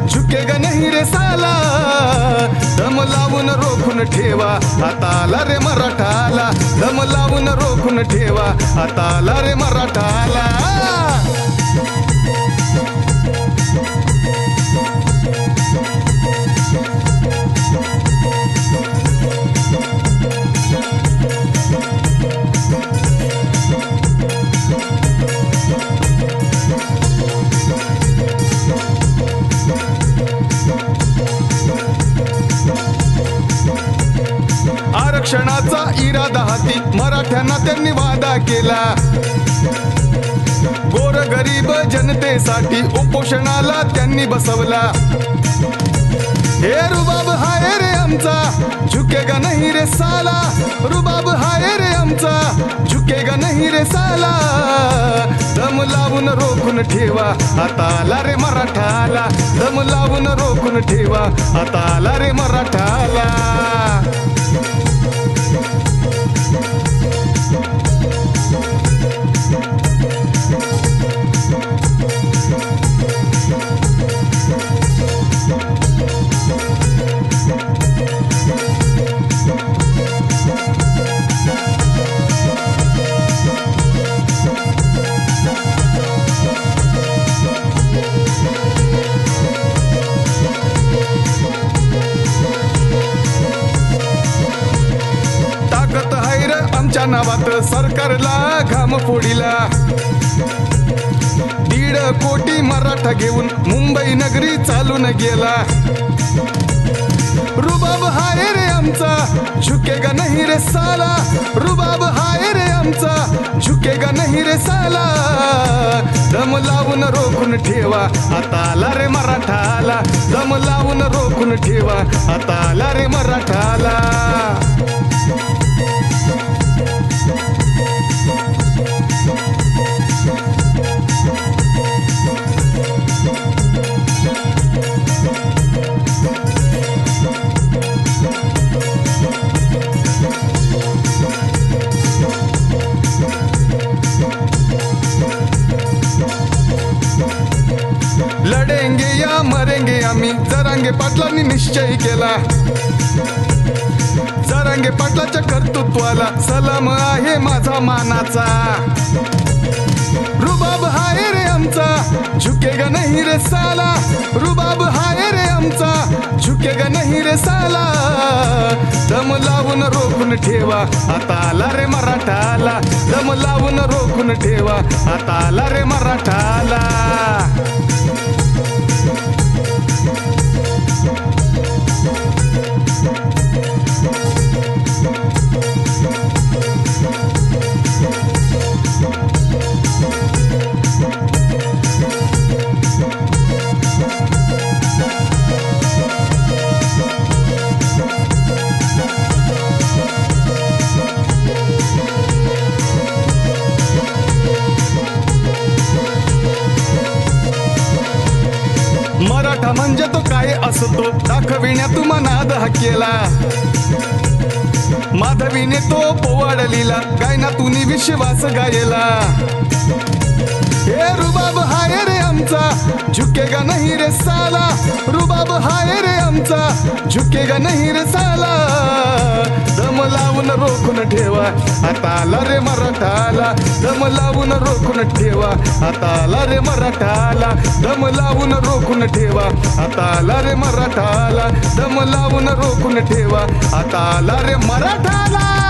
झुकेगा नहीं रे साला, दम लावून रोखून ठेवा, आता आला रे मराठाला, दम लावून रोखून ठेवा, आता आला रे मराठाला. आरक्षणाचा इरादा हाती मराठ्यांना त्यांनी वादा केला, गोरगरीब जनतेसाठी उपोषणाला त्यांनी बसवला. हे रुबाब हाय रे आमचा, झुकेगा नहीं रे साला, रुबाब हाय रे आमचा, झुकेगा नहीं रे साला, दम लावून रोखून ठेवा, आता आला रे मराठाला, दम लावून रोखून ठेवा, आता आला रे मराठाला. आमच्या नावात सरकारला घाम फोडीला, 1.5 कोटी मराठा घेऊन मुंबई नगरी चालून गेला. रुबाब हाय रे आमचा, झुकेगा नहीं रे साला, रुबाब हाय रे आमचा, झुकेगा नहीं रे साला, दम लावून रोखून ठेवा, आता आला रे मराठाला, दम लावून रोखून ठेवा, आता आला रे मराठाला. लढेंगे या मरेंगे आम्ही, जरांगे पाटलांनी निश्चय केला, जरांगे पाटलाच्या कर्तृत्वाला सलाम आहे माझा मानाचा. रुबाब हाय रे आमचा, झुकेगा नहीं रे साला, रुबाब हाय रे आमचा, झुकेगा नहीं रे साला, दम लावून रोखून ठेवा, आता आला रे मराठाला, दम लावून रोखून ठेवा, आता आला रे मराठाला. मराठा म्हणजे तो काय असतो, दाखविण्यात मनाद केला, माधवीने तो पोवाडलीला, गायनातून विश्वास गायला. हे रुबाब हाय रे आमचा, झुकेगा नहीं रे साला, रुबाब हाय रे आमचा, झुकेगा नहीं रे साला, दम लावून रोखून ठेवा, आता आला रे मराठाला, दम लावून रोखून ठेवा, आता आला रे मराठाला, दम लावून रोखून ठेवा, आता आला रे मराठाला, दम लावून रोखून ठेवा, आता आला रे मराठाला.